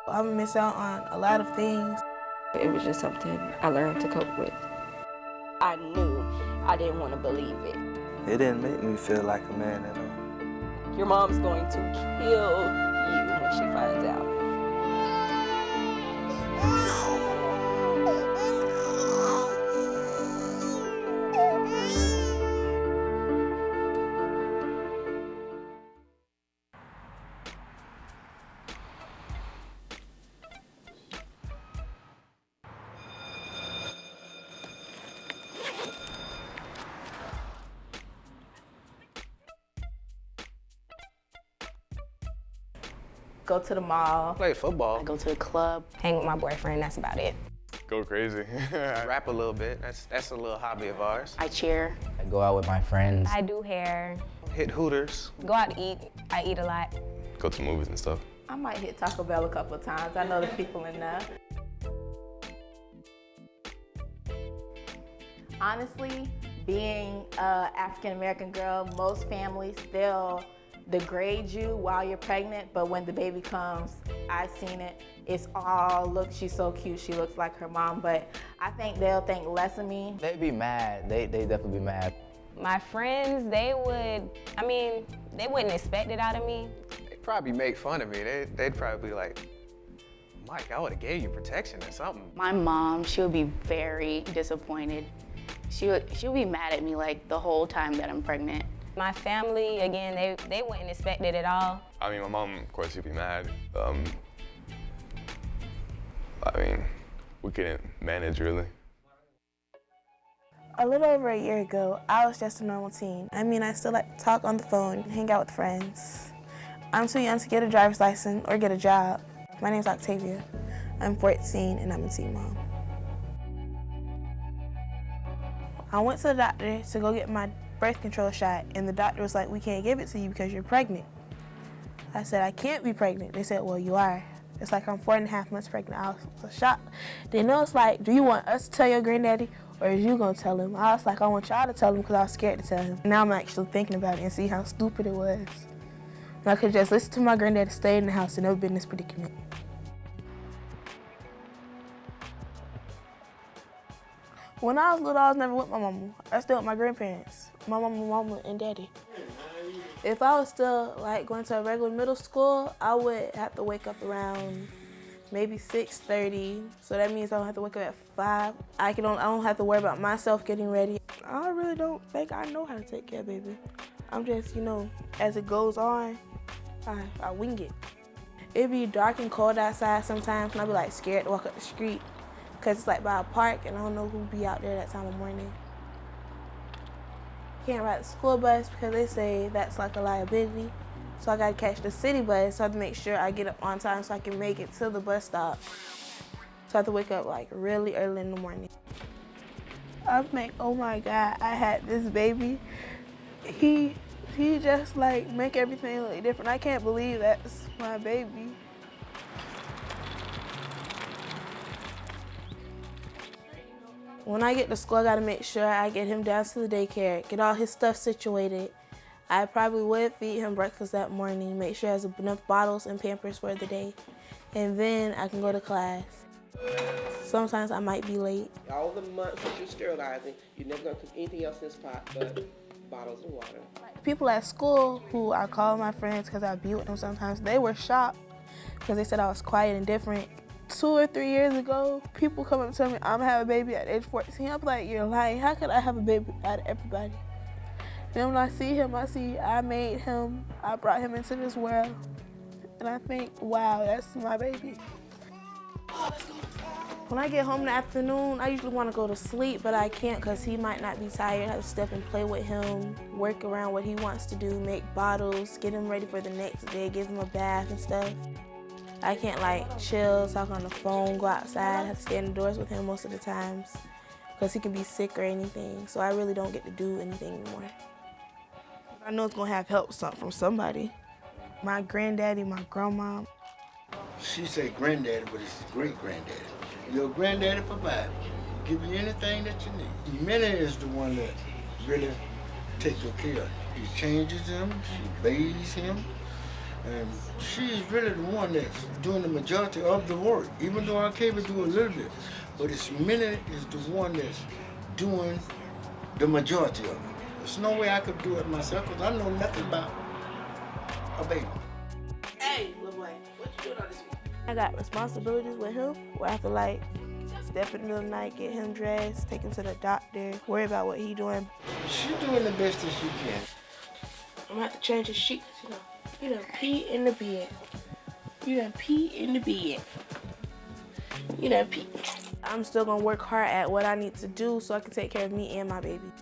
I'm gonna miss out on a lot of things. It was just something I learned to cope with. I knew I didn't want to believe it. It didn't make me feel like a man at all. Your mom's going to kill you when she finds out. Go to the mall. Play football. I go to the club. Hang with my boyfriend, that's about it. Go crazy. Rap a little bit. That's a little hobby of ours. I cheer. I go out with my friends. I do hair. Hit Hooters. Go out to eat. I eat a lot. Go to movies and stuff. I might hit Taco Bell a couple of times. I know the people in there. Honestly, being an African-American girl, most families, they'll degrade you while you're pregnant, but when the baby comes, I've seen it, it's all, look, she's so cute, she looks like her mom, but I think they'll think less of me. They'd be mad. They definitely be mad. My friends, they wouldn't expect it out of me. They'd probably make fun of me. They'd probably be like, Mike, I would have gave you protection or something. My mom, she would be very disappointed. She'll be mad at me like the whole time that I'm pregnant. My family, again, they wouldn't expect it at all. I mean, my mom, of course, she'd be mad. I mean, we couldn't manage, really. A little over a year ago, I was just a normal teen. I mean, I still like to talk on the phone and hang out with friends. I'm too young to get a driver's license or get a job. My name's Octavia. I'm 14 and I'm a teen mom. I went to the doctor to go get my birth control shot, and the doctor was like, we can't give it to you because you're pregnant. I said, I can't be pregnant. They said, well, you are. It's like I'm 4.5 months pregnant. I was shocked. They know it's like, do you want us to tell your granddaddy, or is you gonna tell him? I was like, I want y'all to tell him because I was scared to tell him. Now I'm actually thinking about it and see how stupid it was. And I could just listen to my granddaddy, stay in the house, and never been in this predicament. When I was little, I was never with my mama. I was still with my grandparents, my mama, and daddy. If I was still like going to a regular middle school, I would have to wake up around maybe 6:30. So that means I don't have to wake up at 5. I don't have to worry about myself getting ready. I really don't think I know how to take care of baby. I'm just, as it goes on, I wing it. It'd be dark and cold outside sometimes, and I'd be like scared to walk up the street. Because it's like by a park and I don't know who'll be out there that time of morning. Can't ride the school bus because they say that's like a liability. So I gotta catch the city bus, so I have to make sure I get up on time so I can make it to the bus stop. So I have to wake up like really early in the morning. I think, oh my God, I had this baby. He just like make everything look different. I can't believe that's my baby. When I get to school, I gotta make sure I get him down to the daycare, get all his stuff situated. I probably would feed him breakfast that morning, make sure he has enough bottles and Pampers for the day, and then I can go to class. Sometimes I might be late. All the months that you're sterilizing, you're never gonna cook anything else in this pot but bottles of water. People at school who I call my friends because I be with them sometimes, they were shocked because they said I was quiet and different. 2 or 3 years ago, people come up and tell me I'm having a baby at age 14. I'm like, you're lying. How could I have a baby out of everybody? Then when I see him, I made him, I brought him into this world. And I think, wow, that's my baby. When I get home in the afternoon, I usually want to go to sleep, but I can't because he might not be tired. I have to step and play with him, work around what he wants to do, make bottles, get him ready for the next day, give him a bath and stuff. I can't like chill, talk on the phone, go outside. I have to stay indoors with him most of the times because he can be sick or anything. So I really don't get to do anything anymore. I know it's gonna have help from somebody. My granddaddy, my grandma. She say granddaddy, but it's great-granddaddy. Your granddaddy provides. Give you anything that you need. Minnie is the one that really takes good care of him. She changes him, she bathes him, And she's really the one that's doing the majority of the work, even though Arcavia do a little bit. But it's Minnie is the one that's doing the majority of it. There's no way I could do it myself because I know nothing about a baby. Hey, little boy, what you doing on this week? I got responsibilities with him where I have to like step in the middle of the night, get him dressed, take him to the doctor, worry about what he doing. She's doing the best that she can. I'm gonna have to change his sheets, you done pee in the bed. You done pee in the bed. You done pee. I'm still gonna work hard at what I need to do so I can take care of me and my baby.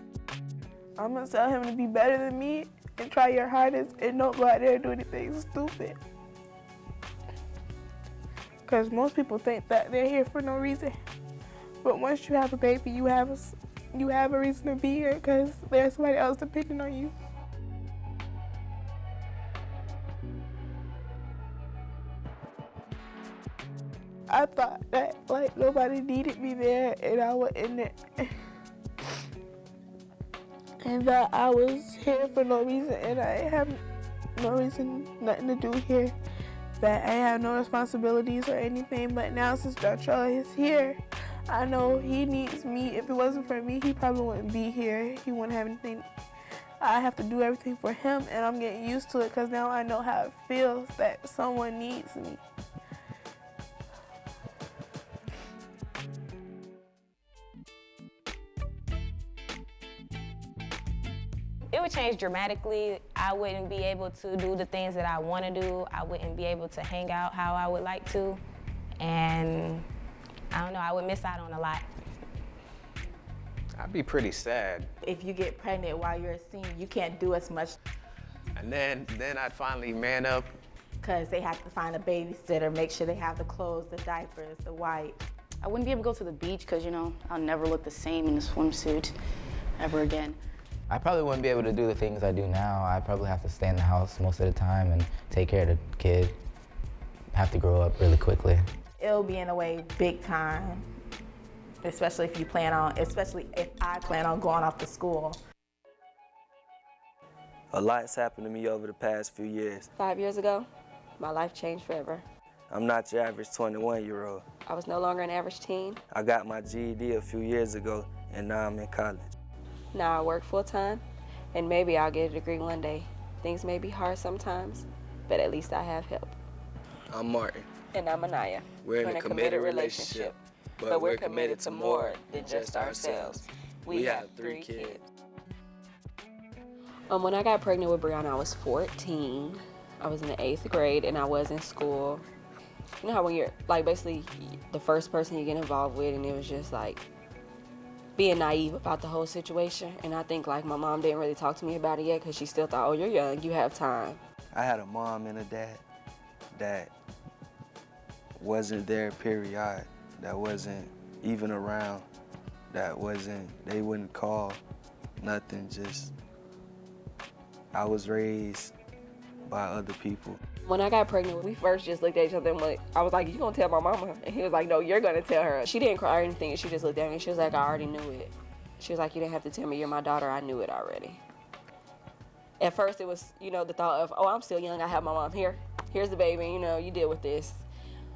I'm gonna tell him to be better than me and try your hardest and don't go out there and do anything stupid. Because most people think that they're here for no reason. But once you have a baby, you have a reason to be here because there's somebody else depending on you. I thought that like nobody needed me there and I was in there. And that I was here for no reason and I have no reason, nothing to do here. That I have no responsibilities or anything, but now since Dontrell is here, I know he needs me. If it wasn't for me, he probably wouldn't be here. He wouldn't have anything. I have to do everything for him and I'm getting used to it because now I know how it feels that someone needs me. It would change dramatically. I wouldn't be able to do the things that I want to do. I wouldn't be able to hang out how I would like to. And I don't know, I would miss out on a lot. I'd be pretty sad. If you get pregnant while you're a senior, you can't do as much. And then I'd finally man up. Because they have to find a babysitter, make sure they have the clothes, the diapers, the wipes. I wouldn't be able to go to the beach because, I'll never look the same in a swimsuit ever again. I probably wouldn't be able to do the things I do now. I probably have to stay in the house most of the time and take care of the kid. Have to grow up really quickly. It'll be in a way big time, especially if I plan on going off to school. A lot's happened to me over the past few years. 5 years ago, my life changed forever. I'm not your average 21-year-old. I was no longer an average teen. I got my GED a few years ago, and now I'm in college. Now I work full-time, and maybe I'll get a degree one day. Things may be hard sometimes, but at least I have help. I'm Martin. And I'm Anaya. We're in a committed relationship, but we're committed to more than just ourselves. We have 3 kids. When I got pregnant with Brianna, I was 14. I was in the 8th grade, and I was in school. You know how when you're, basically the first person you get involved with, and it was just, being naive about the whole situation. And I think, my mom didn't really talk to me about it yet because she still thought, oh, you're young, you have time. I had a mom and a dad that wasn't there, period, that wasn't even around, they wouldn't call, nothing, just, I was raised by other people. When I got pregnant, we first just looked at each other and I was like, you gonna tell my mama? And he was like, no, you're gonna tell her. She didn't cry or anything, she just looked at me and she was like, I already knew it. She was like, you didn't have to tell me you're my daughter, I knew it already. At first it was, the thought of, oh, I'm still young, I have my mom here. Here's the baby, you deal with this.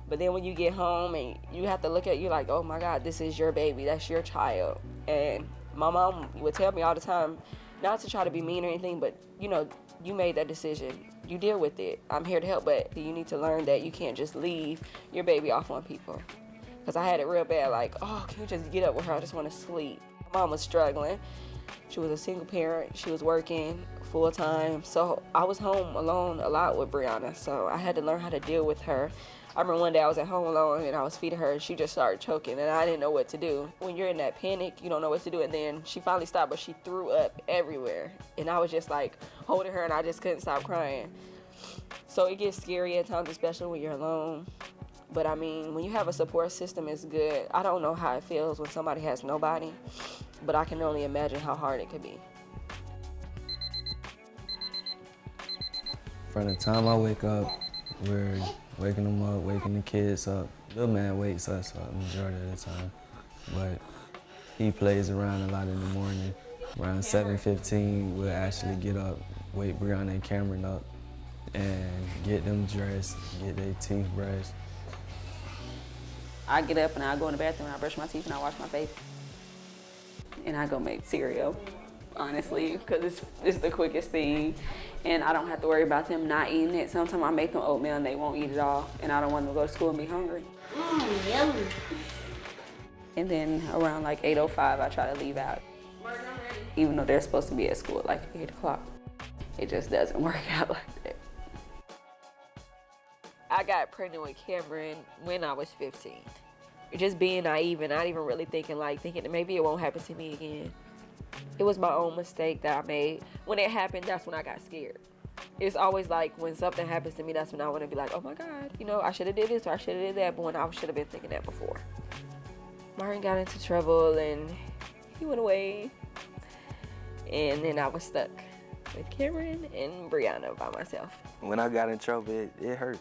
But then when you get home and you have to look at you like, oh my God, this is your baby, that's your child. And my mom would tell me all the time, not to try to be mean or anything, but you made that decision. You deal with it. I'm here to help, but you need to learn that you can't just leave your baby off on people. Because I had it real bad, oh, can you just get up with her? I just want to sleep. My mom was struggling. She was a single parent. She was working full time. So I was home alone a lot with Brianna. So I had to learn how to deal with her. I remember one day I was at home alone and I was feeding her and she just started choking and I didn't know what to do. When you're in that panic, you don't know what to do. And then she finally stopped, but she threw up everywhere. And I was just holding her and I just couldn't stop crying. So it gets scary at times, especially when you're alone. But when you have a support system, it's good. I don't know how it feels when somebody has nobody, but I can only imagine how hard it could be. From the time I wake up, we're waking them up, waking the kids up. Little man wakes us up majority of the time, but he plays around a lot in the morning. Around 7:15, we'll actually get up, wake Brianna and Cameron up, and get them dressed, get their teeth brushed. I get up and I go in the bathroom and I brush my teeth and I wash my face. And I go make cereal, honestly, because it's the quickest thing. And I don't have to worry about them not eating it. Sometimes I make them oatmeal and they won't eat it all. And I don't want them to go to school and be hungry. Yummy. And then around like 8:05, I try to leave out. Even though they're supposed to be at school at like 8 o'clock. It just doesn't work out like that. I got pregnant with Cameron when I was 15. Just being naive and not even really thinking that maybe it won't happen to me again. It was my own mistake that I made. When it happened, that's when I got scared. It's always like when something happens to me, that's when I want to be like, oh my God, I should have did this or I should have did that, but when I should have been thinking that before. Martin got into trouble and he went away. And then I was stuck with Cameron and Brianna by myself. When I got in trouble, it hurt.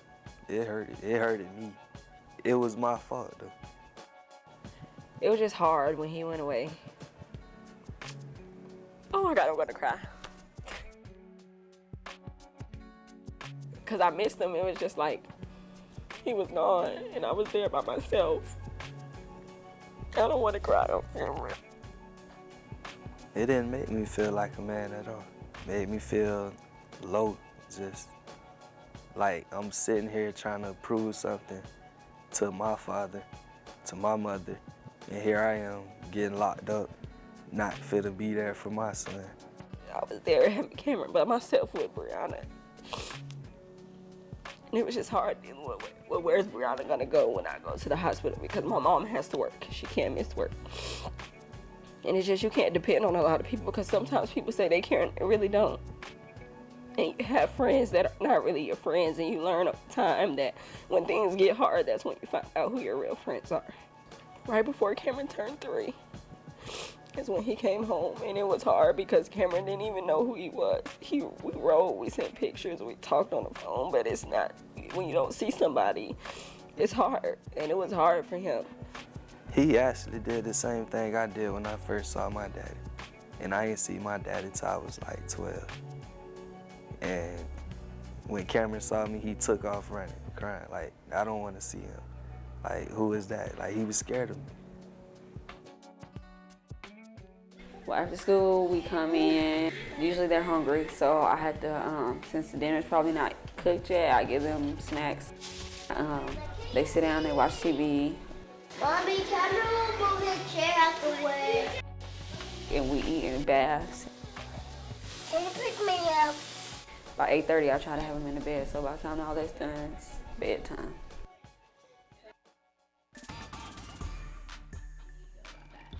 It hurted me. It was my fault though. It was just hard when he went away. Oh my God, I'm gonna cry. Cause I missed him. It was just like, he was gone and I was there by myself. I don't wanna cry on camera. It didn't make me feel like a man at all. It made me feel low, just like I'm sitting here trying to prove something to my father, to my mother, and here I am getting locked up, not fit to be there for my son. I was there having Cameron by myself with Brianna. And it was just hard dealing with, well, where's Brianna gonna go when I go to the hospital? Because my mom has to work. She can't miss work. And it's just, you can't depend on a lot of people because sometimes people say they care and they really don't. And you have friends that are not really your friends, and you learn over time that when things get hard, that's when you find out who your real friends are. Right before Cameron turned 3 is when he came home, and it was hard because Cameron didn't even know who he was. We rode, we sent pictures, we talked on the phone, but it's not, when you don't see somebody, it's hard, and it was hard for him. He actually did the same thing I did when I first saw my daddy. And I didn't see my daddy till I was like 12. And when Cameron saw me, he took off running, crying, like, I don't want to see him. Like, who is that? Like, he was scared of me. Well, after school, we come in. Usually they're hungry, so I had to, since the dinner's probably not cooked yet, I give them snacks. They sit down, they watch TV. Mommy, can you move the chair out the way? And we eat in baths. Can you pick me up? By 8:30, I try to have them in the bed, so by the time all that's done, it's bedtime.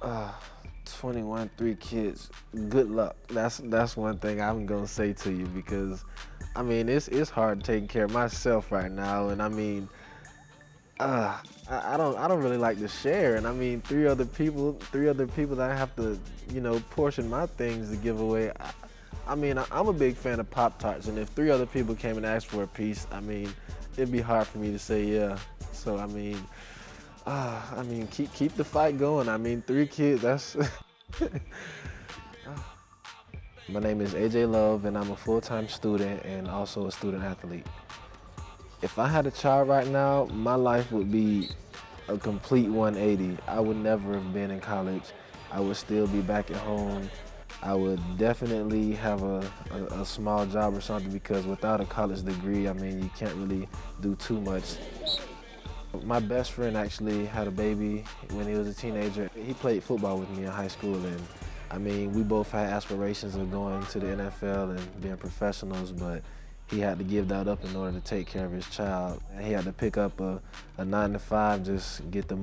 Uh, 21, 3 kids. Good luck. That's one thing I'm gonna say to you because, I mean, it's hard taking care of myself right now, and I mean, I don't really like to share, and I mean, three other people that I have to, portion my things to give away. I mean, I'm a big fan of Pop-Tarts, and if 3 other people came and asked for a piece, I mean, it'd be hard for me to say yeah. So I mean, keep the fight going. I mean, 3 kids, that's. My name is AJ Love, and I'm a full-time student and also a student athlete. If I had a child right now, my life would be a complete 180. I would never have been in college. I would still be back at home. I would definitely have a small job or something because without a college degree, I mean, you can't really do too much. My best friend actually had a baby when he was a teenager. He played football with me in high school, and I mean, we both had aspirations of going to the NFL and being professionals, but he had to give that up in order to take care of his child. He had to pick up a 9 to 5, just get the